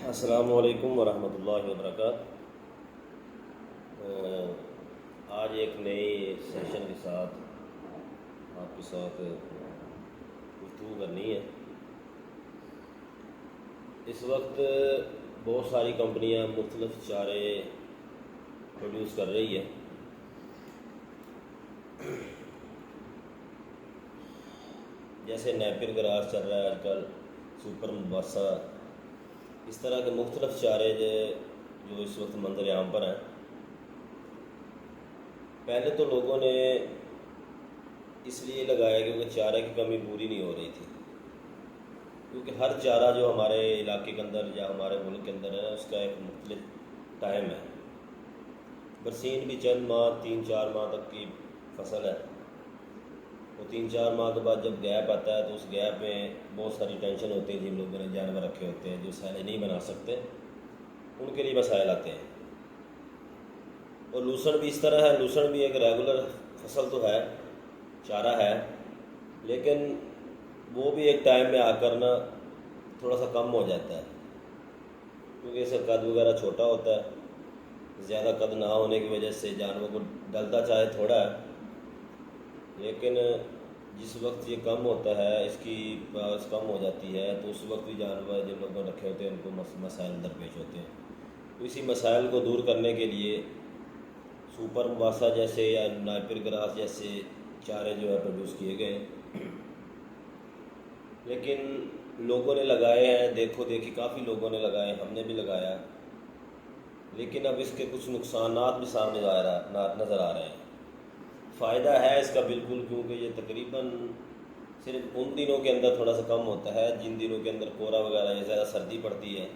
السلام علیکم ورحمۃ اللہ وبرکاتہ۔ آج ایک نئی سیشن کے ساتھ آپ کے ساتھ گفتگو کرنی ہے۔ اس وقت بہت ساری کمپنیاں مختلف چارے پروڈیوس کر رہی ہے۔ جیسے نیپر گراس چل رہا ہے آج کل، سپر مباسا، اس طرح کے مختلف چارے جو اس وقت منظر عام پر ہیں۔ پہلے تو لوگوں نے اس لیے لگایا کیونکہ چارے کی کمی پوری نہیں ہو رہی تھی، کیونکہ ہر چارہ جو ہمارے علاقے کے اندر یا ہمارے ملک کے اندر ہے اس کا ایک مختلف ٹائم ہے۔ برسین بھی چند ماہ 3-4 ماہ تک کی فصل ہے، وہ 3-4 ماہ کے بعد جب گیپ آتا ہے تو اس گیپ میں بہت ساری ٹینشن ہوتی ہے۔ جن لوگوں نے جانور رکھے ہوتے ہیں جو سیلے نہیں بنا سکتے، ان کے لیے مسائل آتے ہیں۔ اور لوسن بھی اس طرح ہے، لوسن بھی ایک ریگولر فصل تو ہے، چارہ ہے، لیکن وہ بھی ایک ٹائم میں آ کر نا تھوڑا سا کم ہو جاتا ہے، کیونکہ اس کا قد وغیرہ چھوٹا ہوتا ہے۔ زیادہ قد نہ ہونے کی وجہ سے جانور کو ڈلتا چاہے تھوڑا ہے، لیکن جس وقت یہ کم ہوتا ہے، اس کی پاس کم ہو جاتی ہے، تو اس وقت بھی جانور جن لوگوں نے رکھے ہوتے ہیں ان کو مسائل درپیش ہوتے ہیں۔ تو اسی مسائل کو دور کرنے کے لیے سپر مباسا جیسے یا نیپر گراس جیسے چارے جو ہے پروڈیوس کیے گئے، لیکن لوگوں نے لگائے ہیں، دیکھو دیکھی کافی لوگوں نے لگائے، ہم نے بھی لگایا، لیکن اب اس کے کچھ نقصانات بھی سامنے نظر آ رہے ہیں۔ فائدہ ہے اس کا بالکل، کیونکہ یہ تقریباً صرف ان دنوں کے اندر تھوڑا سا کم ہوتا ہے جن دنوں کے اندر کورا وغیرہ یا زیادہ سردی پڑتی ہے،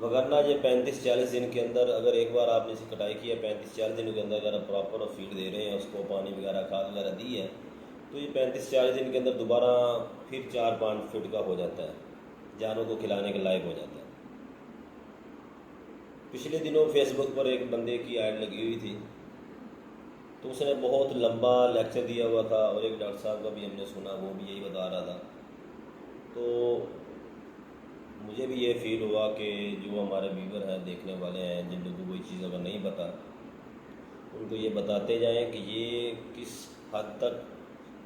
وگرنہ یہ 35-40 دن کے اندر اگر ایک بار آپ نے اسے کٹائی کی ہے، 35-40 دنوں کے اندر اگر آپ پراپر فیڈ دے رہے ہیں، اس کو پانی وغیرہ کھاد وغیرہ دی ہے، تو یہ 35-40 دن کے اندر دوبارہ پھر 4-5 فٹ کا ہو جاتا ہے، جانوروں کو کھلانے کے لائق ہو جاتا ہے۔ پچھلے دنوں فیس بک پر ایک بندے کی ایڈ لگی ہوئی تھی، تو اس نے بہت لمبا لیکچر دیا ہوا تھا، اور ایک ڈاکٹر صاحب کا بھی ہم نے سنا، وہ بھی یہی بتا رہا تھا۔ تو مجھے بھی یہ فیل ہوا کہ جو ہمارے ویور ہیں، دیکھنے والے ہیں، جن لوگوں کو یہ چیز اگر نہیں پتہ، ان کو یہ بتاتے جائیں کہ یہ کس حد تک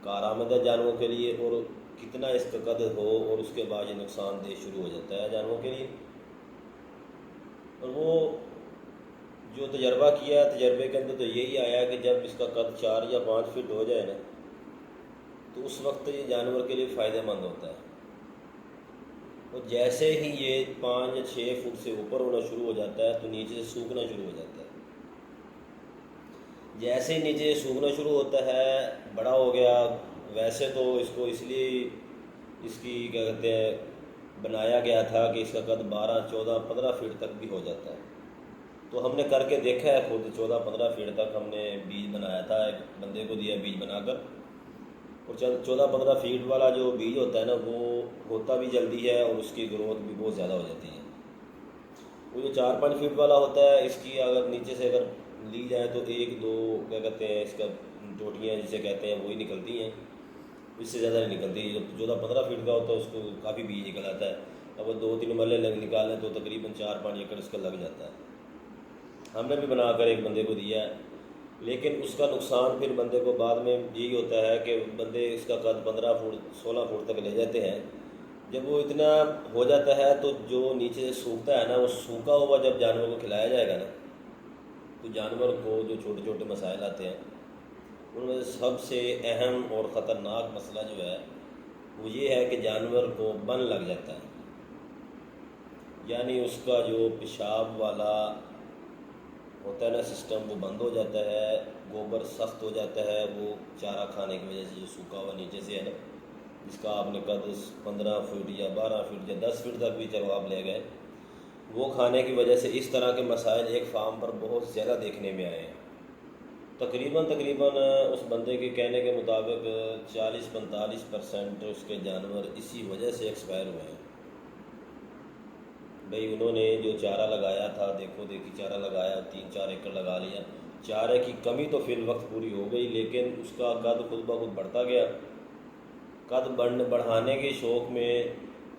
کارآمد ہے جانوروں کے لیے، اور کتنا اس کا قدر ہو، اور اس کے بعد یہ نقصان دہ شروع ہو جاتا ہے جانوروں کے لیے۔ اور وہ جو تجربہ کیا، تجربے کے اندر تو یہی آیا کہ جب اس کا قد 4 یا 5 فٹ ہو جائے نا، تو اس وقت یہ جانور کے لیے فائدہ مند ہوتا ہے، اور جیسے ہی یہ 5 یا 6 فٹ سے اوپر ہونا شروع ہو جاتا ہے تو نیچے سے سوکھنا شروع ہو جاتا ہے۔ جیسے ہی نیچے سوکھنا شروع ہوتا ہے، بڑا ہو گیا، ویسے تو اس کو اس لیے اس کی کیا کہتے ہیں بنایا گیا تھا کہ اس کا قد 12, 14, 15 فٹ تک بھی ہو جاتا ہے۔ تو ہم نے کر کے دیکھا ہے خود، 14-15 فٹ تک ہم نے بیج بنایا تھا، ایک بندے کو دیا بیج بنا کر، اور 14-15 فٹ والا جو بیج ہوتا ہے نا، وہ ہوتا بھی جلدی ہے، اور اس کی گروتھ بھی بہت زیادہ ہو جاتی ہے۔ وہ جو 4-5 فٹ والا ہوتا ہے، اس کی اگر نیچے سے اگر لی جائے تو 1-2 کیا کہتے ہیں اس کا ٹوٹیاں جسے کہتے ہیں وہی نکلتی ہیں، اس سے زیادہ نہیں نکلتی۔ جب 14-15 فٹ کا ہوتا ہے اس کو کافی بیج نکل آتا ہے، اب وہ 2-3 مرلے نکالیں تو تقریباً 4-5 ایکڑ اس کا لگ جاتا ہے۔ ہم نے بھی بنا کر ایک بندے کو دیا ہے، لیکن اس کا نقصان پھر بندے کو بعد میں یہی ہوتا ہے کہ بندے اس کا قد 15 فٹ 16 فٹ تک لے جاتے ہیں۔ جب وہ اتنا ہو جاتا ہے تو جو نیچے سے سوکھتا ہے نا، وہ سوکھا ہوا جب جانور کو کھلایا جائے گا نا، تو جانور کو جو چھوٹے چھوٹے مسائل آتے ہیں، ان میں سے سب سے اہم اور خطرناک مسئلہ جو ہے وہ یہ ہے کہ جانور کو بن لگ جاتا ہے، یعنی اس کا جو پیشاب والا ہوتا ہے نا سسٹم، وہ بند ہو جاتا ہے، گوبر سخت ہو جاتا ہے، وہ چارہ کھانے کی وجہ سے جو سوکھا ہوا نیچے سے ہے نا، جس کا آپ نے قد 15 فٹ یا 12 فٹ یا 10 فٹ تک بھی چلو آپ لے گئے، وہ کھانے کی وجہ سے اس طرح کے مسائل ایک فارم پر بہت زیادہ دیکھنے میں آئے ہیں۔ تقریباً اس بندے کے کہنے کے مطابق 40-45% اس کے جانور اسی وجہ سے ایکسپائر ہوئے ہیں۔ بھئی انہوں نے جو چارہ لگایا تھا، دیکھو دیکھی چارہ لگایا، 3-4 ایکڑ لگا لیا، چارے کی کمی تو فی الوقت پوری ہو گئی، لیکن اس کا قد خود بخود بڑھتا گیا۔ قد بڑھانے کے شوق میں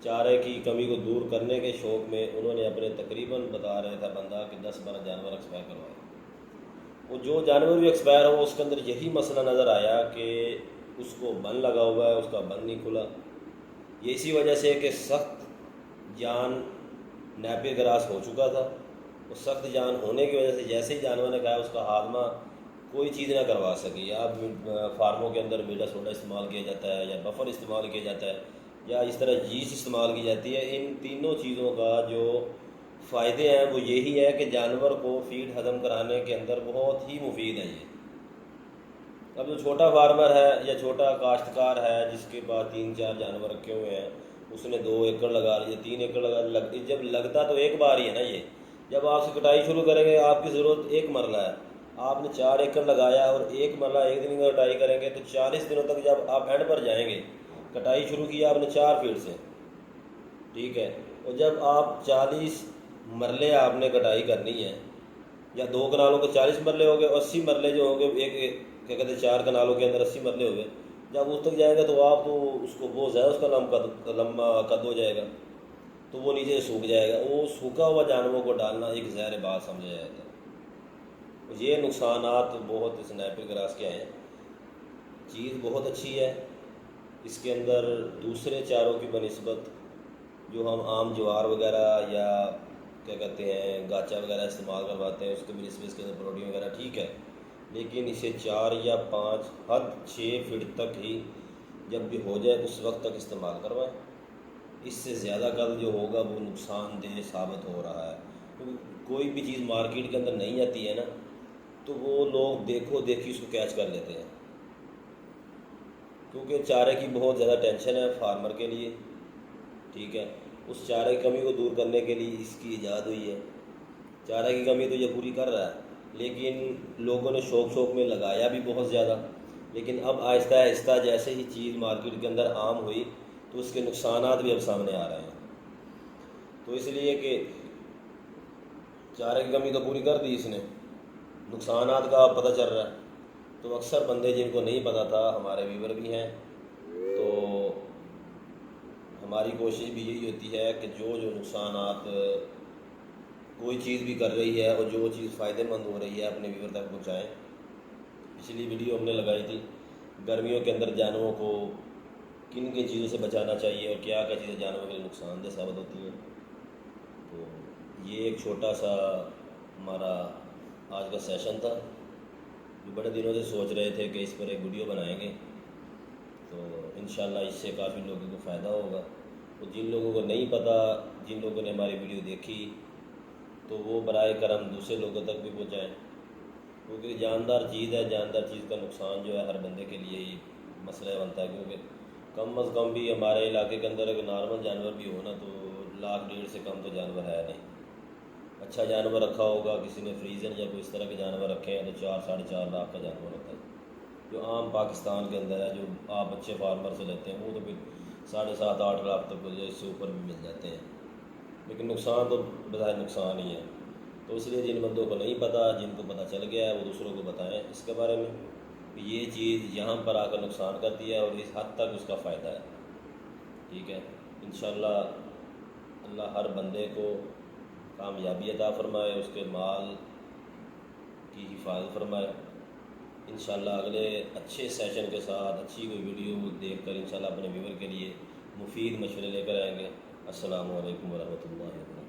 چارے کی کمی کو دور کرنے کے شوق میں انہوں نے اپنے تقریباً بتا رہے تھا بندہ کہ 10-12 جانور ایکسپائر کروائے. وہ جو جانور بھی ایکسپائر ہو اس کے اندر یہی مسئلہ نظر آیا کہ اس کو بن لگا ہوا ہے، اس کا بن نہیں کھلا. یہ اسی وجہ سے کہ سخت جان نیپیر گراس ہو چکا تھا. وہ سخت جان ہونے کی وجہ سے جیسے ہی جانور نے کہا اس کا ہاضمہ کوئی چیز نہ کروا سکی. یا فارموں کے اندر میڈا سوڈا استعمال کیا جاتا ہے، یا بفر استعمال کیا جاتا ہے، یا اس طرح جیس استعمال کی جاتی ہے. ان تینوں چیزوں کا جو فائدے ہیں وہ یہی ہے کہ جانور کو فیڈ ہضم کرانے کے اندر بہت ہی مفید ہے یہ. اب جو چھوٹا فارمر ہے یا چھوٹا کاشتکار ہے جس کے پاس 3-4 جانور رکھے ہوئے ہیں، اس نے 2 ایکڑ لگا لیے، 3 ایکڑ جب لگتا تو ایک بار ہی ہے نا. یہ جب آپ سے کٹائی شروع کریں گے آپ کی ضرورت ایک مرلہ ہے، آپ نے 4 ایکڑ لگایا اور ایک مرلہ ایک دن کی کٹائی کریں گے تو 40 دنوں تک جب آپ اینڈ پر جائیں گے، کٹائی شروع کیا آپ نے 4 فیٹ سے، ٹھیک ہے، اور جب آپ 40 مرلے آپ نے کٹائی کرنی ہے، یا 2 کنالوں کے 40 مرلے ہو گئے، 80 مرلے جو ہوں گے، ایک کیا کہتے ہیں 4 کنالوں کے اندر 80 مرلے ہو گئے. جب اس تک جائیں گے تو آپ تو اس کو بہت زیادہ اس کا لمبا قد ہو جائے گا تو وہ نیچے سے سوکھ جائے گا. وہ سوکھا ہوا جانوروں کو ڈالنا ایک زہر بات سمجھا جاتا ہے. یہ نقصانات بہت اس نیپیر گراس کے ہیں. چیز بہت اچھی ہے، اس کے اندر دوسرے چاروں کی بنسبت جو ہم عام جوار وغیرہ یا کیا کہتے ہیں گاچا وغیرہ استعمال کرواتے ہیں اس کے بنسبت اس کے اندر پروٹین وغیرہ ٹھیک ہے، لیکن اسے 4 یا 5 حد 6 فٹ تک ہی جب بھی ہو جائے اس وقت تک استعمال کروائیں. اس سے زیادہ قد جو ہوگا وہ نقصان دہ ثابت ہو رہا ہے. کوئی بھی چیز مارکیٹ کے اندر نہیں آتی ہے نا تو وہ لوگ دیکھو دیکھی اس کو کیچ کر لیتے ہیں، کیونکہ چارے کی بہت زیادہ ٹینشن ہے فارمر کے لیے، ٹھیک ہے. اس چارے کی کمی کو دور کرنے کے لیے اس کی ایجاد ہوئی ہے. چارے کی کمی تو یہ پوری کر رہا ہے، لیکن لوگوں نے شوق میں لگایا بھی بہت زیادہ. لیکن اب آہستہ آہستہ جیسے ہی چیز مارکیٹ کے اندر عام ہوئی تو اس کے نقصانات بھی اب سامنے آ رہے ہیں. تو اس لیے کہ چارے کی کمی تو پوری کر دی اس نے، نقصانات کا پتہ چل رہا ہے. تو اکثر بندے جن کو نہیں پتہ تھا، ہمارے ویور بھی ہیں، تو ہماری کوشش بھی یہی ہوتی ہے کہ جو نقصانات کوئی چیز بھی کر رہی ہے اور جو چیز فائدہ مند ہو رہی ہے اپنے ویور تک پہنچائیں. پچھلی ویڈیو ہم نے لگائی تھی گرمیوں کے اندر جانوروں کو کن کن چیزوں سے بچانا چاہیے اور کیا کیا چیزیں جانوروں کے لیے نقصان دہ ثابت ہوتی ہیں. تو یہ ایک چھوٹا سا ہمارا آج کا سیشن تھا، جو بڑے دنوں سے سوچ رہے تھے کہ اس پر ایک ویڈیو بنائیں گے، تو انشاءاللہ اس سے کافی لوگوں کو فائدہ ہوگا. تو جن لوگوں کو نہیں پتہ، جن لوگوں نے ہماری ویڈیو دیکھی تو وہ برائے کرم دوسرے لوگوں تک بھی پہنچائیں، کیونکہ جاندار چیز ہے. جاندار چیز کا نقصان جو ہے ہر بندے کے لیے ہی مسئلہ بنتا ہے، کیونکہ کم از کم بھی ہمارے علاقے کے اندر اگر نارمل جانور بھی ہو نا تو 1.5 سے کم تو جانور ہے نہیں. اچھا جانور رکھا ہوگا کسی نے فریزن یا کوئی اس طرح کے جانور رکھے ہیں تو 4-4.5 لاکھ کا جانور ہوتا ہے، جو عام پاکستان کے اندر ہے. جو آپ اچھے فارمر سے لیتے ہیں وہ تو پھر 7.5-8 لاکھ تک اس سے اوپر بھی مل جاتے ہیں. لیکن نقصان تو بظاہر نقصان ہی ہے. تو اس لیے جن بندوں کو نہیں پتہ، جن کو پتہ چل گیا ہے وہ دوسروں کو بتائیں اس کے بارے میں کہ یہ چیز یہاں پر آ کر نقصان کرتی ہے اور اس حد تک اس کا فائدہ ہے. ٹھیک ہے، انشاءاللہ اللہ ہر بندے کو کامیابی عطا فرمائے، اس کے مال کی حفاظت فرمائے. انشاءاللہ اگلے اچھے سیشن کے ساتھ اچھی کوئی ویڈیو دیکھ کر انشاءاللہ اپنے ویور کے لیے مفید مشورے لے کر آئیں گے. السلام علیکم ورحمۃ اللہ وبرکاتہ.